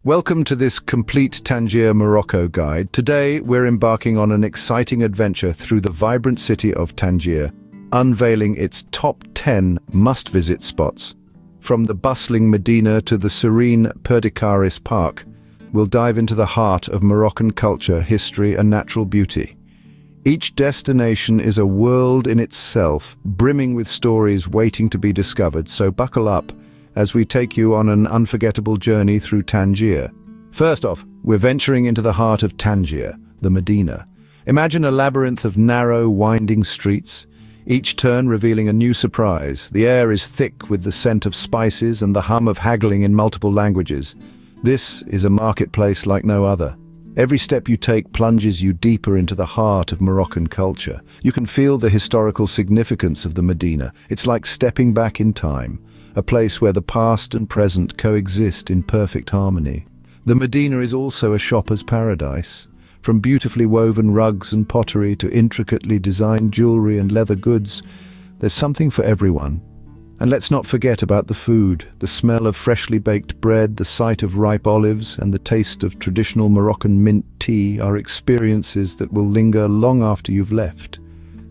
Welcome to this complete Tangier Morocco guide. Today, we're embarking on an exciting adventure through the vibrant city of Tangier, unveiling its top 10 must-visit spots. From the bustling Medina to the serene Perdicaris Park, we'll dive into the heart of Moroccan culture, history, and natural beauty. Each destination is a world in itself, brimming with stories waiting to be discovered, so buckle up as we take you on an unforgettable journey through Tangier. First off, we're venturing into the heart of Tangier, the Medina. Imagine a labyrinth of narrow, winding streets, each turn revealing a new surprise. The air is thick with the scent of spices and the hum of haggling in multiple languages. This is a marketplace like no other. Every step you take plunges you deeper into the heart of Moroccan culture. You can feel the historical significance of the Medina. It's like stepping back in time, a place where the past and present coexist in perfect harmony. The Medina is also a shopper's paradise. From beautifully woven rugs and pottery to intricately designed jewelry and leather goods, there's something for everyone. And let's not forget about the food. The smell of freshly baked bread, the sight of ripe olives, and the taste of traditional Moroccan mint tea are experiences that will linger long after you've left.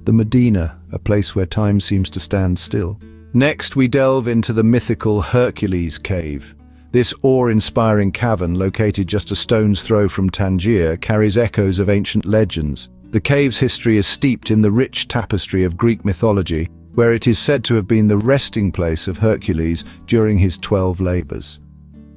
The Medina, a place where time seems to stand still. Next, we delve into the mythical Hercules Cave. This awe-inspiring cavern, located just a stone's throw from Tangier, carries echoes of ancient legends. The cave's history is steeped in the rich tapestry of Greek mythology, where it is said to have been the resting place of Hercules during his 12 labors.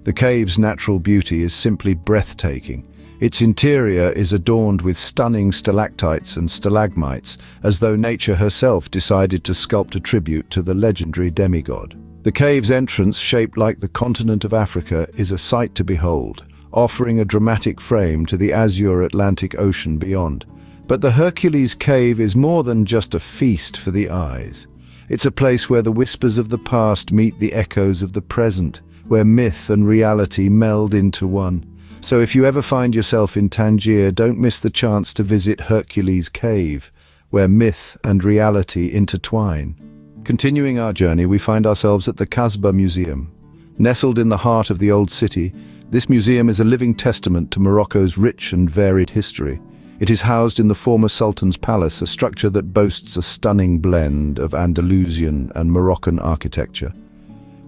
The cave's natural beauty is simply breathtaking. Its interior is adorned with stunning stalactites and stalagmites, as though nature herself decided to sculpt a tribute to the legendary demigod. The cave's entrance, shaped like the continent of Africa, is a sight to behold, offering a dramatic frame to the azure Atlantic Ocean beyond. But the Hercules Cave is more than just a feast for the eyes. It's a place where the whispers of the past meet the echoes of the present, where myth and reality meld into one. So if you ever find yourself in Tangier, don't miss the chance to visit Hercules Cave, where myth and reality intertwine. Continuing our journey, we find ourselves at the Kasbah Museum. Nestled in the heart of the old city, this museum is a living testament to Morocco's rich and varied history. It is housed in the former Sultan's palace, a structure that boasts a stunning blend of Andalusian and Moroccan architecture.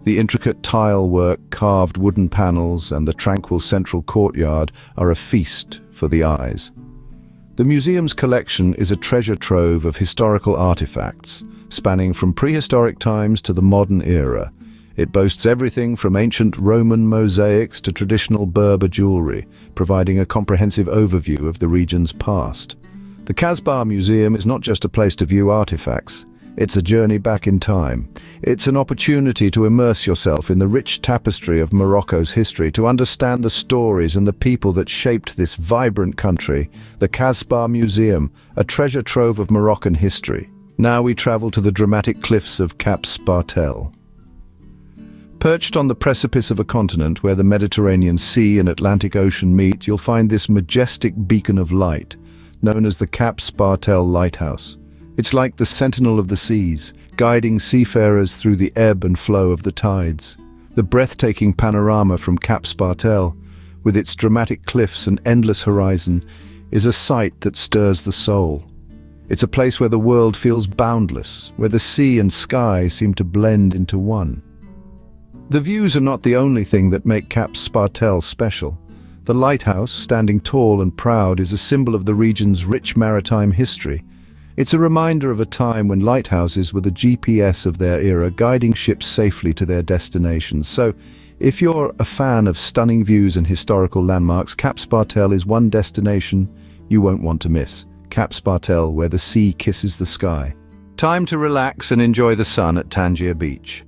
The intricate tile work, carved wooden panels, and the tranquil central courtyard are a feast for the eyes. The museum's collection is a treasure trove of historical artifacts, spanning from prehistoric times to the modern era. It boasts everything from ancient Roman mosaics to traditional Berber jewelry, providing a comprehensive overview of the region's past. The Kasbah Museum is not just a place to view artifacts. It's a journey back in time. It's an opportunity to immerse yourself in the rich tapestry of Morocco's history, to understand the stories and the people that shaped this vibrant country. The Kasbah Museum, a treasure trove of Moroccan history. Now we travel to the dramatic cliffs of Cap Spartel. Perched on the precipice of a continent where the Mediterranean Sea and Atlantic Ocean meet, you'll find this majestic beacon of light, known as the Cap Spartel Lighthouse. It's like the sentinel of the seas, guiding seafarers through the ebb and flow of the tides. The breathtaking panorama from Cap Spartel, with its dramatic cliffs and endless horizon, is a sight that stirs the soul. It's a place where the world feels boundless, where the sea and sky seem to blend into one. The views are not the only thing that make Cap Spartel special. The lighthouse, standing tall and proud, is a symbol of the region's rich maritime history. It's a reminder of a time when lighthouses were the GPS of their era, guiding ships safely to their destinations. So, if you're a fan of stunning views and historical landmarks, Cap Spartel is one destination you won't want to miss. Cap Spartel, where the sea kisses the sky. Time to relax and enjoy the sun at Tangia Beach.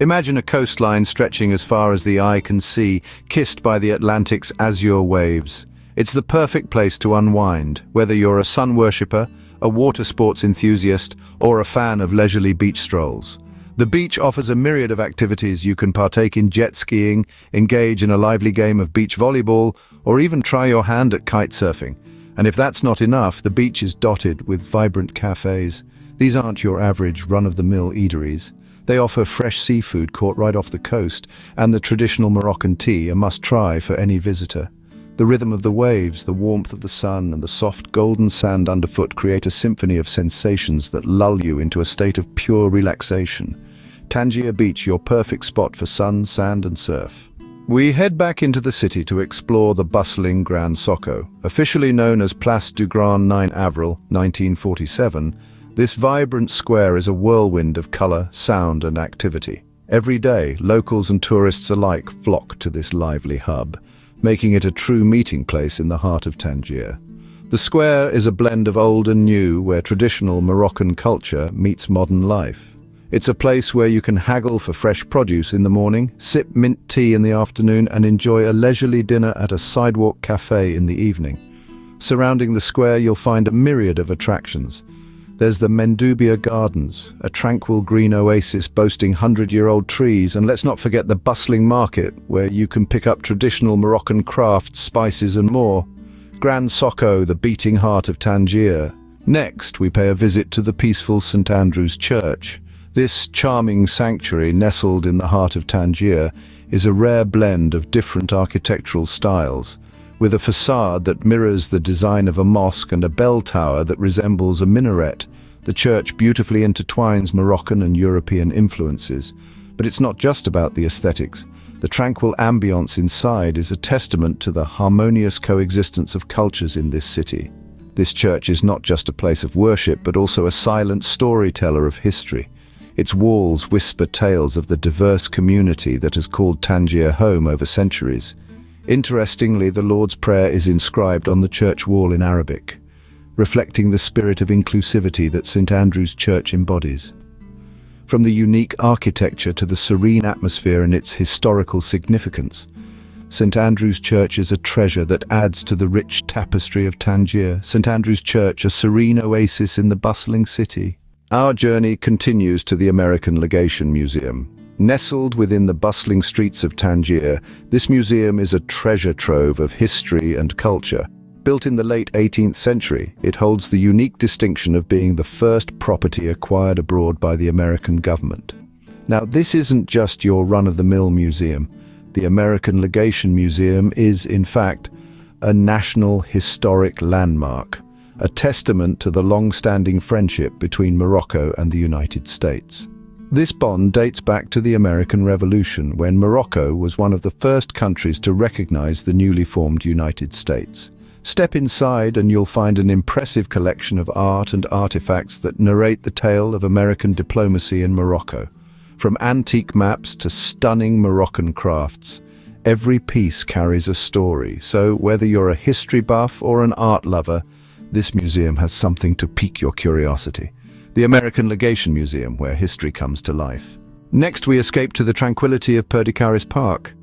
Imagine a coastline stretching as far as the eye can see, kissed by the Atlantic's azure waves. It's the perfect place to unwind, whether you're a sun worshipper, a water sports enthusiast, or a fan of leisurely beach strolls. The beach offers a myriad of activities. You can partake in jet skiing, engage in a lively game of beach volleyball, or even try your hand at kite surfing. And if that's not enough, the beach is dotted with vibrant cafes. These aren't your average run-of-the-mill eateries. They offer fresh seafood caught right off the coast, and the traditional Moroccan tea, a must-try for any visitor. The rhythm of the waves, the warmth of the sun, and the soft golden sand underfoot create a symphony of sensations that lull you into a state of pure relaxation. Tangia Beach, your perfect spot for sun, sand, and surf. We head back into the city to explore the bustling Grand Sako. Officially known as Place du Grand 9 Avril, 1947, this vibrant square is a whirlwind of color, sound, and activity. Every day, locals and tourists alike flock to this lively hub, making it a true meeting place in the heart of Tangier. The square is a blend of old and new, where traditional Moroccan culture meets modern life. It's a place where you can haggle for fresh produce in the morning, sip mint tea in the afternoon, and enjoy a leisurely dinner at a sidewalk cafe in the evening. Surrounding the square, you'll find a myriad of attractions. There's the Mendoubia Gardens, a tranquil green oasis boasting 100-year-old trees, and let's not forget the bustling market, where you can pick up traditional Moroccan crafts, spices, and more. Grand Sako, the beating heart of Tangier. Next, we pay a visit to the peaceful St. Andrew's Church. This charming sanctuary, nestled in the heart of Tangier, is a rare blend of different architectural styles, with a facade that mirrors the design of a mosque and a bell tower that resembles a minaret. The church beautifully intertwines Moroccan and European influences. But it's not just about the aesthetics. The tranquil ambience inside is a testament to the harmonious coexistence of cultures in this city. This church is not just a place of worship, but also a silent storyteller of history. Its walls whisper tales of the diverse community that has called Tangier home over centuries. Interestingly, the Lord's Prayer is inscribed on the church wall in Arabic, reflecting the spirit of inclusivity that St. Andrew's Church embodies. From the unique architecture to the serene atmosphere and its historical significance, St. Andrew's Church is a treasure that adds to the rich tapestry of Tangier. St. Andrew's Church, a serene oasis in the bustling city. Our journey continues to the American Legation Museum. Nestled within the bustling streets of Tangier, this museum is a treasure trove of history and culture. Built in the late 18th century, it holds the unique distinction of being the first property acquired abroad by the American government. Now, this isn't just your run-of-the-mill museum. The American Legation Museum is, in fact, a national historic landmark, a testament to the long-standing friendship between Morocco and the United States. This bond dates back to the American Revolution, when Morocco was one of the first countries to recognize the newly formed United States. Step inside and you'll find an impressive collection of art and artifacts that narrate the tale of American diplomacy in Morocco. From antique maps to stunning Moroccan crafts, every piece carries a story. So whether you're a history buff or an art lover, this museum has something to pique your curiosity. The American Legation Museum, where history comes to life. Next, we escape to the tranquility of Perdicaris Park,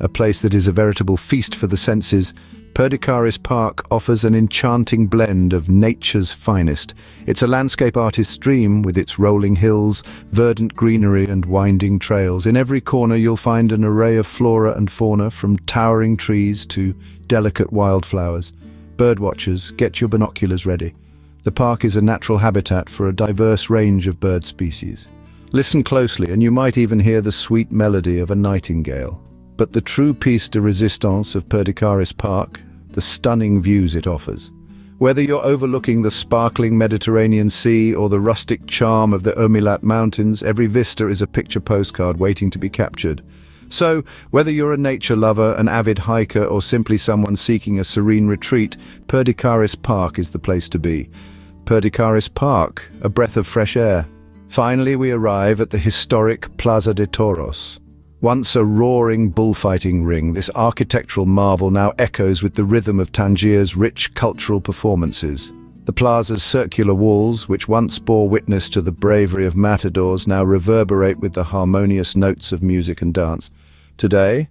a place that is a veritable feast for the senses. Perdicaris Park offers an enchanting blend of nature's finest. It's a landscape artist's dream, with its rolling hills, verdant greenery, and winding trails. In every corner you'll find an array of flora and fauna, from towering trees to delicate wildflowers. Birdwatchers, get your binoculars ready. The park is a natural habitat for a diverse range of bird species. Listen closely and you might even hear the sweet melody of a nightingale. But the true piece de resistance of Perdicaris Park, the stunning views it offers. Whether you're overlooking the sparkling Mediterranean Sea or the rustic charm of the Omilat Mountains, every vista is a picture postcard waiting to be captured. So, whether you're a nature lover, an avid hiker, or simply someone seeking a serene retreat, Perdicaris Park is the place to be. Perdicaris Park, a breath of fresh air. Finally, we arrive at the historic Plaza D Toros. Once a roaring bullfighting ring, this architectural marvel now echoes with the rhythm of Tangier's rich cultural performances. The plaza's circular walls, which once bore witness to the bravery of matadors, now reverberate with the harmonious notes of music and dance. Today,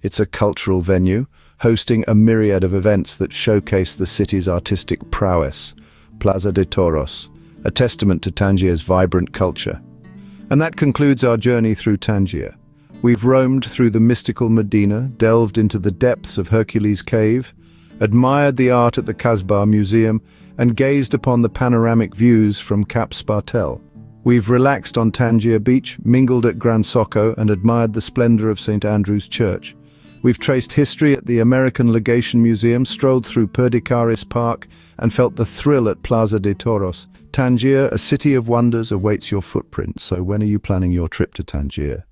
it's a cultural venue, hosting a myriad of events that showcase the city's artistic prowess. Plaza D Toros, a testament to Tangier's vibrant culture. And that concludes our journey through Tangier. We've roamed through the mystical Medina, delved into the depths of Hercules Cave, admired the art at the Kasbah Museum, and gazed upon the panoramic views from Cap Spartel. We've relaxed on Tangier Beach, mingled at Gran Sako, and admired the splendor of St. Andrew's Church. We've traced history at the American Legation Museum, strolled through Perdicaris Park, and felt the thrill at Plaza D Toros. Tangier, a city of wonders, awaits your footprints. So when are you planning your trip to Tangier?